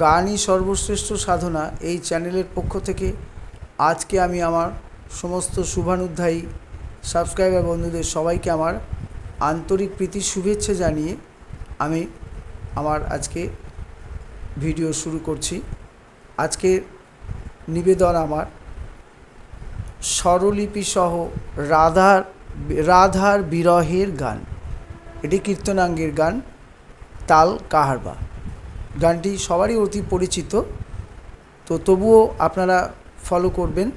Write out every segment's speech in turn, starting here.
গানই সর্বশ্রেষ্ঠ সাধনা এই চ্যানেলের পক্ষ থেকে আজকে আমি আমার সমস্ত শুভানুধ্যায়ী সাবস্ক্রাইবার বন্ধুদের সবাইকে আমার আন্তরিক প্রীতির শুভেচ্ছা জানিয়ে আমি আমার আজকে ভিডিও শুরু করছি। আজকের নিবেদন আমার স্বরলিপি সহ রাধার বিরহের গান। এটি কীর্তনাঙ্গের গান, তাল কাহারবা। গানটি সবারই অতি পরিচিত, তো তবুও আপনারা ফলো করবেন।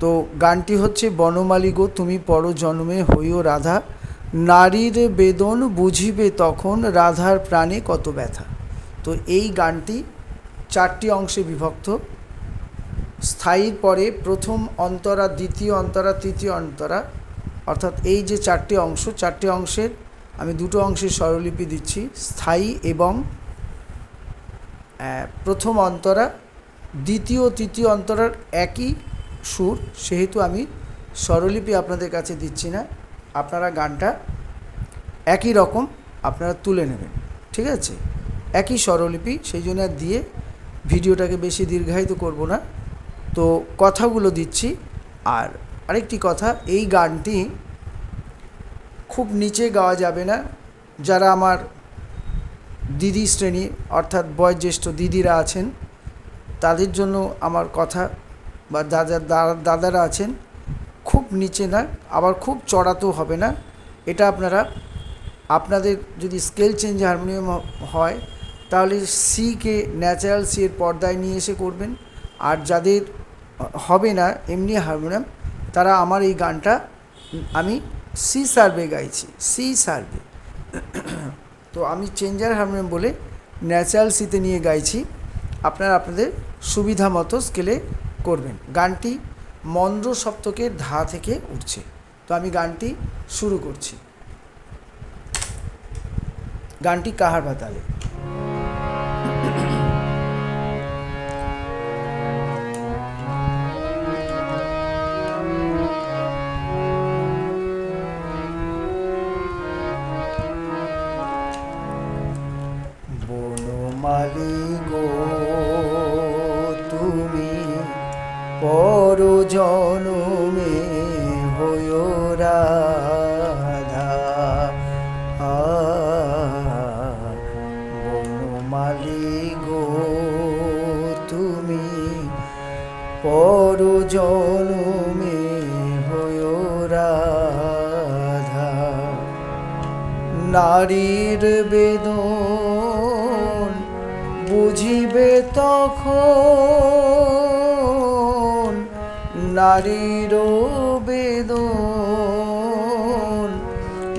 তো গানটি হচ্ছে বনমালী গো তুমি পর জন্মে হইও রাধা, নারীর বেদন বুঝিবে তখন রাধার প্রাণে কত ব্যথা। তো এই গানটি 4টি অংশে বিভক্ত। স্থায়ীর পরে প্রথম অন্তরা, দ্বিতীয় অন্তরা, তৃতীয় অন্তরা, অর্থাৎ এই যে 4টি অংশ, 4টি অংশের আমি 2টো অংশের স্বরলিপি দিচ্ছি। স্থায়ী এবং প্রথম অন্তরা, দ্বিতীয় তৃতীয় অন্তরার একই সুর, সেহেতু আমি স্বরলিপি আপনাদের কাছে দিচ্ছি না। আপনারা গানটা একই রকম আপনারা তুলে নেবেন, ঠিক আছে? একই স্বরলিপি, সেই জন্য দিয়ে ভিডিওটাকে বেশি দীর্ঘায়িত করব না। তো কথাগুলো দিচ্ছি। আর আরেকটি কথা, এই গানটি খুব নিচে গাওয়া যাবে না। যারা আমার দিদি শ্রেণী অর্থাৎ বয়োজ্যেষ্ঠ দিদিরা আছেন তাদের জন্য আমার কথা, বা দাদারা আছেন, খুব নিচে না, আবার খুব চড়াতেও হবে না। এটা আপনাদের যদি স্কেল চেঞ্জ হারমোনিয়াম হয় তাহলে সিকে ন্যাচারাল সি এর পর্দায় নিয়ে এসে করবেন। আর যাদের হবে না এমনি হারমোনিয়াম, তারা আমার এই গানটা আমি সি সার্ভে গাইছি, সি সার্ভে। তো আমি চেঞ্জার হারমোনিয়াম বলে ন্যাচারাল সিতে নিয়ে গাইছি। আপনারা আপনাদের সুবিধা মতো স্কেলে করবেন। গানটি মন্দ্র সপ্তকের ধা থেকে উঠছে। তো আমি গানটি শুরু করছি। গানটি কাহারবা তালে। বনমালী গো তুমি পর জনমে হইও রাধা, বনমালী গো তুমি পর জনমে হইও রাধা, নারীর বেদন বুঝিবে তখন, নারীর বেদন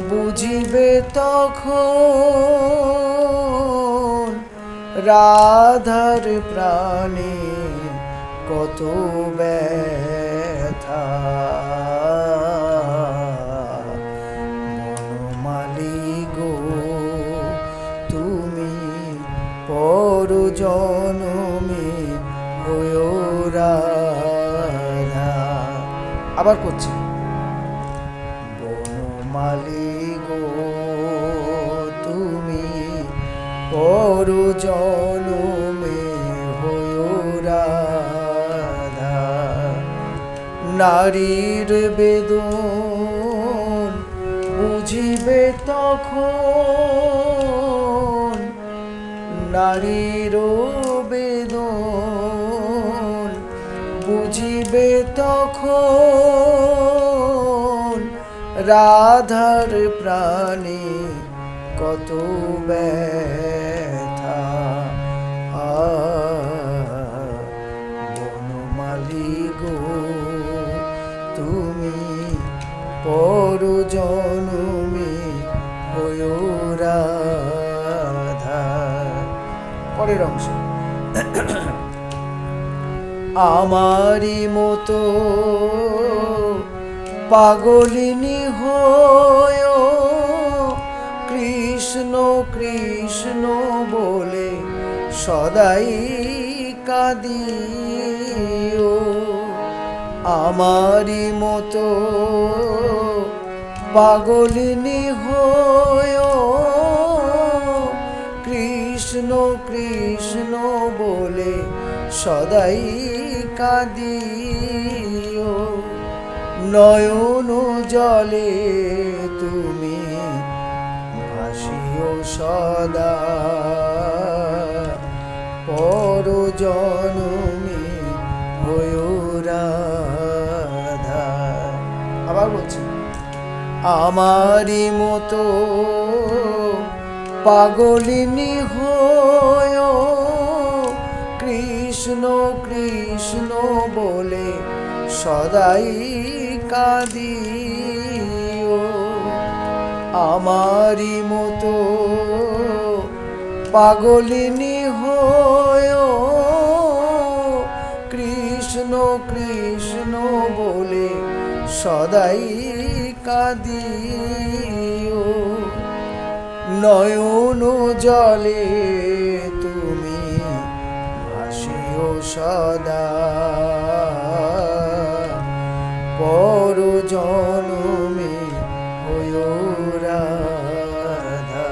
বুঝিবে তখন রাধার প্রাণে কত ব্যথা, বনমালী গো তুমি পর জনমে হইও রাধা। আবার করছি, বনমালী গো তুমি পর জনমে হইও রাধা, নারীর বেদন বুঝিবে তখন, নারীর বেদন বুঝিবে তখন রাধার প্রাণে কত ব্যথা, বনমালী গো তুমি পর জনমে হইও রাধা। পরের অংশ, আমারি মতো পাগলিনী হয়ো কৃষ্ণ কৃষ্ণ বলে সদাই কাঁদিও, আমারি মতো পাগলিনী হয়ো কৃষ্ণ কৃষ্ণ বলে সদাই কাঁদিও, নয়ন জলে তুমি ভাসিও সদা, পর জনমে হয়ো রাধা। আবার বলছি, আমারি মতো পাগলিনী হয়ো, কৃষ্ণ কৃষ্ণ বলে সদাই কাঁদিও, আমারি মতো পাগলিনী হয়ো, কৃষ্ণ কৃষ্ণ বলে সদাই কাঁদিও, নয়ন জলে তুমি ভাসিও সদা, পর জনমে হয়ো রাধা।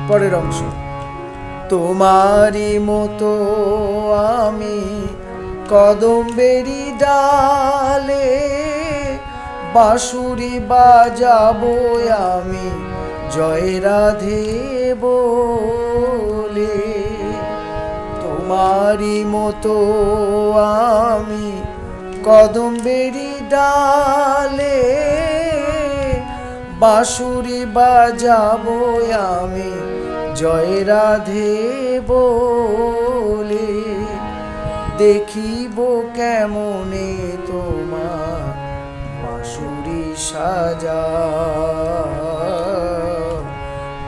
পরের অংশ, তোমারি মতো আমি কদম্বেরি ডালে, বাঁশুরি বাজাবো আমি জয় রাধে বলে, তোমারি মতো আমি কদম্বেরি ডালে, বাঁশুরি বাজাবো আমি জয় রাধে বলে, দেখিব কেমনে তোমার বাঁশুরি সাজা,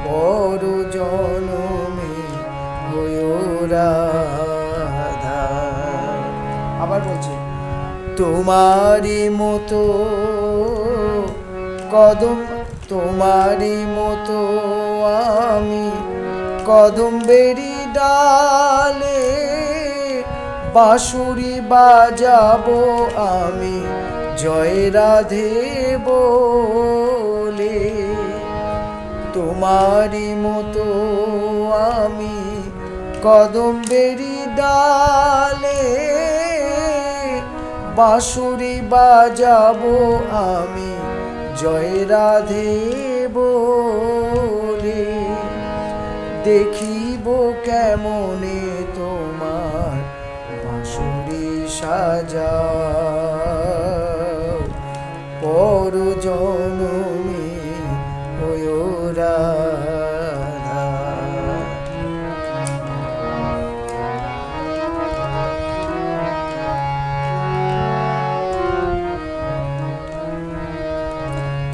পর জনমে হয়ো রাধা। আবার বলছি, তোমারি মতো তোমারি মতো আমি কদম্বেরি ডালে, বাঁশুরি বাজাবো আমি জয় রাধে বলে, তোমারি মতো আমি কদম্বেরি ডালে, বাঁশুরি বাজাবো আমি জয় রাধে বলে, দেখিব কেমনে তোমার বাঁশুরি সাজা, পর জনমে হয়ো রাধা।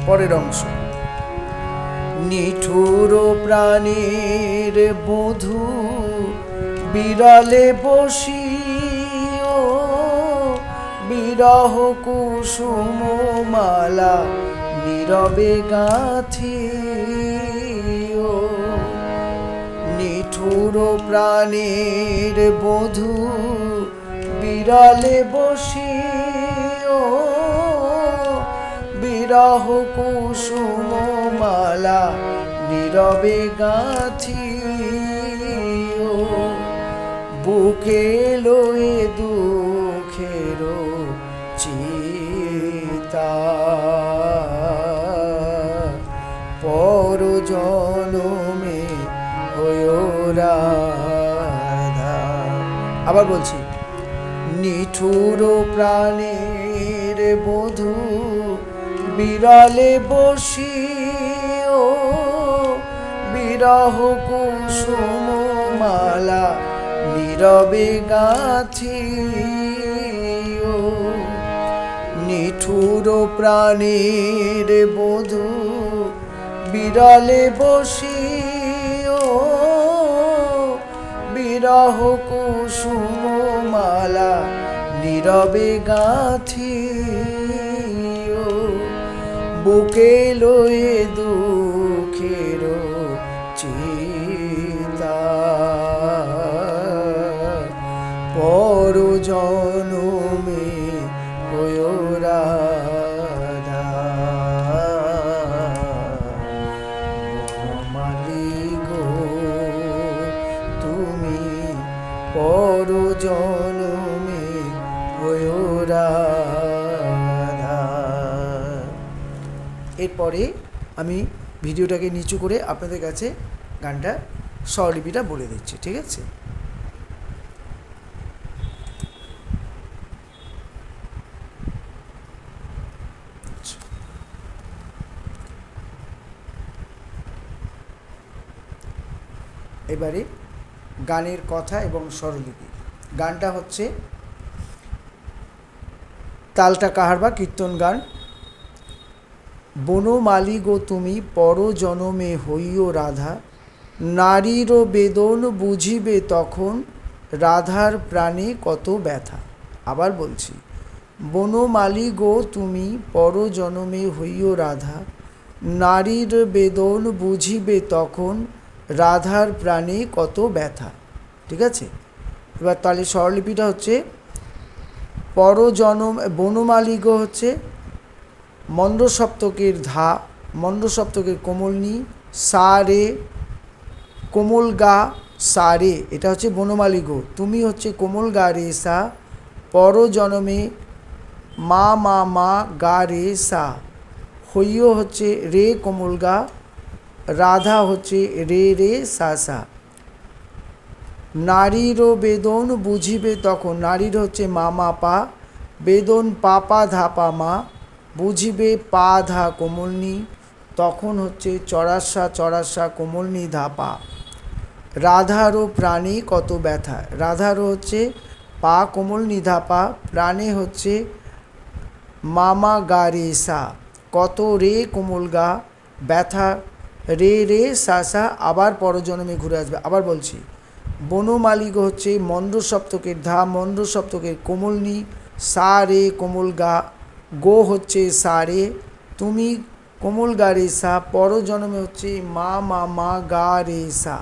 পরের অংশ, নিঠুর প্রাণীর বধূ বিড়ালে বসিও, বিরহ কুসুম মালা নীরবে গাঁথিও, নিঠুর প্রাণীর বধূ বিড়ালে বসিও, বিরহ কুসুম মালা নীরবে গাঁথিও, বুকে লয়ে দুঃখের চিতা, পর জনমে হয়ো রাধা। আবার বলছি, নিঠুর প্রাণের বধূ বিড়ালে বসিও, বিরহ কুসুম মালা নীরবে গাঁথিও, নিঠুর প্রাণের বধূ বিড়ালে বসিও, বিরহ কুসুম মালা নীরবে গাঁথিও, বুকে লয়ে দুঃখের চিতা, পর জনমে রাধা। এরপরে আমি ভিডিওটাকে নিচু করে আপনাদের কাছে গানটা স্বরলিপিটা বলে দিচ্ছি, ঠিক আছে? এবারে গানের কথা এবং স্বরলিপি। গানটা হচ্ছে তালটা কাহার বা কীর্তন গান। বনমালী গো তুমি পর জনমে হইও রাধা, নারীর বেদন বুঝিবে তখন, রাধার প্রাণে কত ব্যথা। আবার বলছি, বনমালী গো তুমি পর জনমে হইও রাধা, নারীর বেদন বুঝিবে তখন, রাধার প্রাণে কত ব্যথা। ঠিক আছে? এবার তাহলে স্বরলিপিটা হচ্ছে পরজনম, বনমালী গো হচ্ছে মন্দ সপ্তকের ধা, মন্দ সপ্তকের কোমলনি, সা রে, কোমল গা সা রে, এটা হচ্ছে বনমালী গো। তুমি হচ্ছে কোমল গা রে সা, পর জনমে মা মা মা গা রে সা, হইও হচ্ছে রে কোমল গা, রাধা হচ্ছে রে রে সা সা। নারীর বেদন বুঝিবে তখন, নারীর হচ্ছে মা মা পা, বেদন পা পা ধা পা মা, বুঝিবে পা ধা কোমলনি, তখন হচ্ছে চড়াসা চড়াসা কোমলনি ধা পা। রাধারও প্রাণে কত ব্যথা, রাধারও হচ্ছে পা কোমল নিধা পা, প্রাণে হচ্ছে মামা গা রে সা, কত রে কোমল গা, ব্যথা রে রে সা সা, আবার পরজন্মে ঘুরে আসবে। আবার বলছি, বনমালী গো হচ্ছে মন্দ সপ্তকের ধা, মন্দ সপ্তকের কোমলনি, সা রে কোমল গা, গো হচ্ছে সা রে, তুমি কোমল গা রে সা, পরজন্মে হচ্ছে মা মা মা গা রে সা,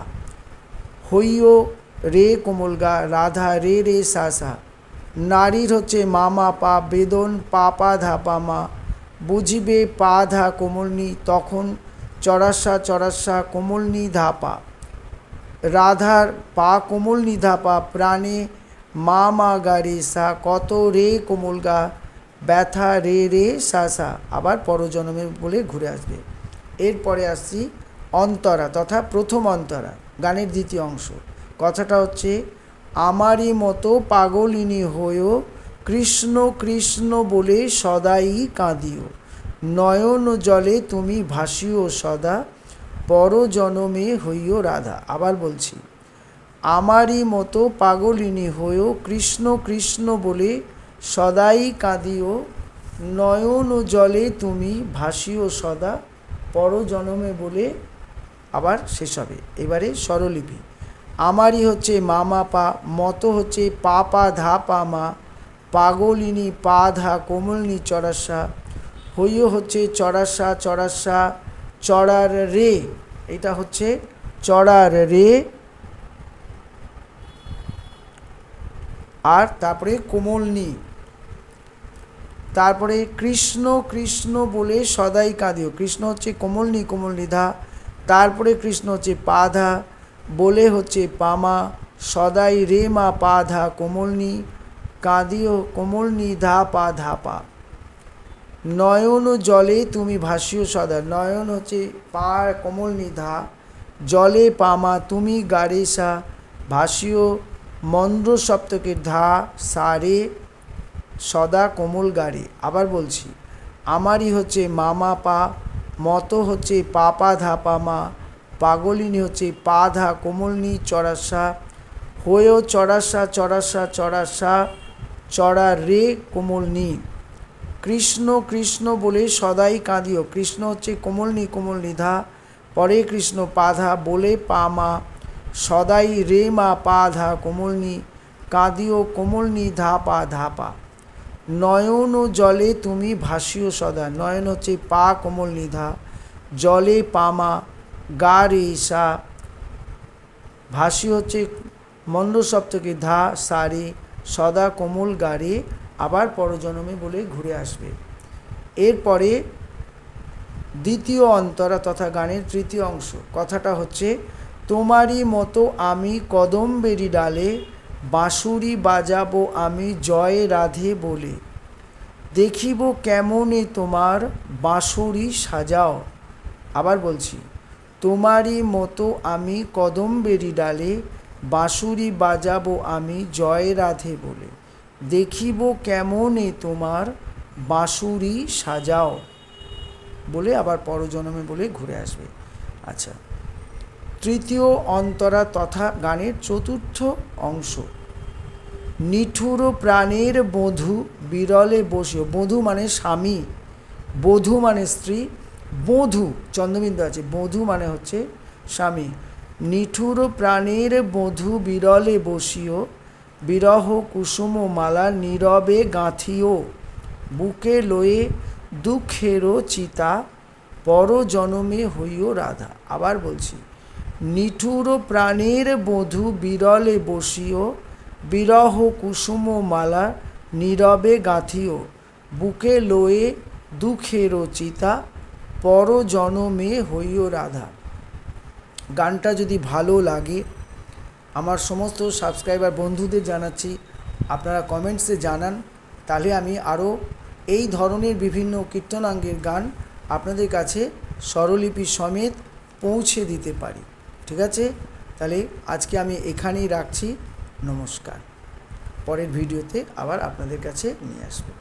হইও রে কোমল গা, রাধা রে রে সা সা। নারীর হচ্ছে মা মা পা, বেদন পা পা ধা পা মা, বুঝিবে পা ধা কোমলনি, তখন চড়াসা চড়াসা কোমলনি ধা পা। রাধার পা কোমল নিধা পা, প্রাণে মা মা গা রে সা, কত রে কোমল গা, ব্যথা রে রে সা সা, আবার পরজন্মে বলে ঘুরে আসবে। এরপরে আসছি অন্তরা তথা প্রথম অন্তরা, গানের দ্বিতীয় অংশ। কথাটা হচ্ছে, আমারই মতো পাগলিনী হয়েও কৃষ্ণ কৃষ্ণ বলে সদাই কাঁদিও, নয়ন জলে তুমি ভাসিও সদা, পরজনমে হইও রাধা। আবার বলছি, আমারই মতো পাগলিনী হয়েও কৃষ্ণ কৃষ্ণ বলে সদাই কাঁদিও, নয়ন জলে তুমি ভাসিও সদা, পরজনমে বলে আবার শেষ হবে। এবারে স্বরলিপি। আমারই হচ্ছে মা মা পা, মতো হচ্ছে পা পা ধা পা মা, পাগলিনী পা ধা কোমলনি চড়াসা, হইও হচ্ছে চড়াসা চড়াসা চড়ার রে, এটা হচ্ছে চড়ার রে, আর তারপরে কোমলনি, তারপরে কৃষ্ণ কৃষ্ণ বলে সদাই কাঁদিও, কৃষ্ণ হচ্ছে কোমলনি কোমলনি ধা, তারপরে কৃষ্ণ হচ্ছে পা ধা, বলে হচ্ছে পামা, সদাই রে মা পা ধা কোমলনি, কাঁদিও কোমলনি ধা পা ধা পা। নয়ন জলে তুমি ভাসিও সদা, নয়ন হচ্ছে পা কোমলনি ধা, জলে পামা তুমি গারে সা, ভাসিও মন্দ্র সপ্তকের ধা সা রে, সদা কোমল গারে। আবার বলছি, আমারই হচ্ছে মামা পা, মতো হচ্ছে পা পা ধা পা মা, পাগলিনী হচ্ছে পা ধা কোমলনি চড়াসা, হয়েও চড়াসা চড়াসা চড়াসা চড়া রে কোমলনি, কৃষ্ণ কৃষ্ণ বলে সদাই কাঁদিও, কৃষ্ণ হচ্ছে কোমলনি কোমলনি ধা, পরে কৃষ্ণ পা ধা, বলে পা মা, সদাই রে মা পা ধা কোমলনি, কাঁদিও কোমলনি ধা পা ধা পা। নয়ন জলে তুমি ভাসিও সদা, নয়ন হচ্ছে পা কোমল নিধা, জলে পামা গা রে সা, ভাসি হচ্ছে মন্দ সপ্তকে ধা সারে, সদা কোমল গারে, আবার পরজন্মে বলে ঘুরে আসবে। এরপরে দ্বিতীয় অন্তরা তথা গানের তৃতীয় অংশ। কথাটা হচ্ছে, তোমারই মতো আমি কদম্বেরি ডালে, বাঁশুরি বাজাবো আমি জয় রাধে বলে, দেখিব কেমনে তোমার বাঁশরি সাজাও। আবার বলছি, তোমারই মতো আমি কদম্বেরি ডালে বাঁশুরি বাজাবো আমি জয় রাধে বলে। দেখিব কেমনে তোমার বাঁশুরি সাজাও বলে আবার পরজন্মে বলে ঘুরে আসবে। আচ্ছা, তৃতীয় অন্তরা তথা গানের চতুর্থ অংশ। নিঠুর প্রাণের বধূ বিরলে বসিও। বধূ মানে স্বামী, বধূ মানে স্ত্রী, বধূ চন্দ্রবিন্দু আছে, বধূ মানে হচ্ছে স্বামী। নিঠুর প্রাণের বধূ বিরলে বসিও, বিরহ কুসুম মালা নীরবে গাঁথিও। বুকে লয়ে দুঃখেরও চিতা পর জনমে হইও রাধা। আবার বলছি, নিঠুর প্রাণের বধূ বিরলে বসিও, বিরহ কুসুম মালা নীরবে গাঁথিও। বুকে লয়ে দুঃখেরও চিতা পর জনমে হইও রাধা। গানটা যদি ভালো লাগে, আমার সমস্ত সাবস্ক্রাইবার বন্ধুদের জানাচ্ছি, আপনারা কমেন্টসে জানান, তাহলে আমি আরও এই ধরনের বিভিন্ন কীর্তনাঙ্গের গান আপনাদের কাছে স্বরলিপি সমেত পৌঁছে দিতে পারি। ঠিক আছে, তাহলে আজকে আমি এখানেই রাখছি। নমস্কার। পরের ভিডিওতে আবার আপনাদের কাছে নিয়ে আসবো।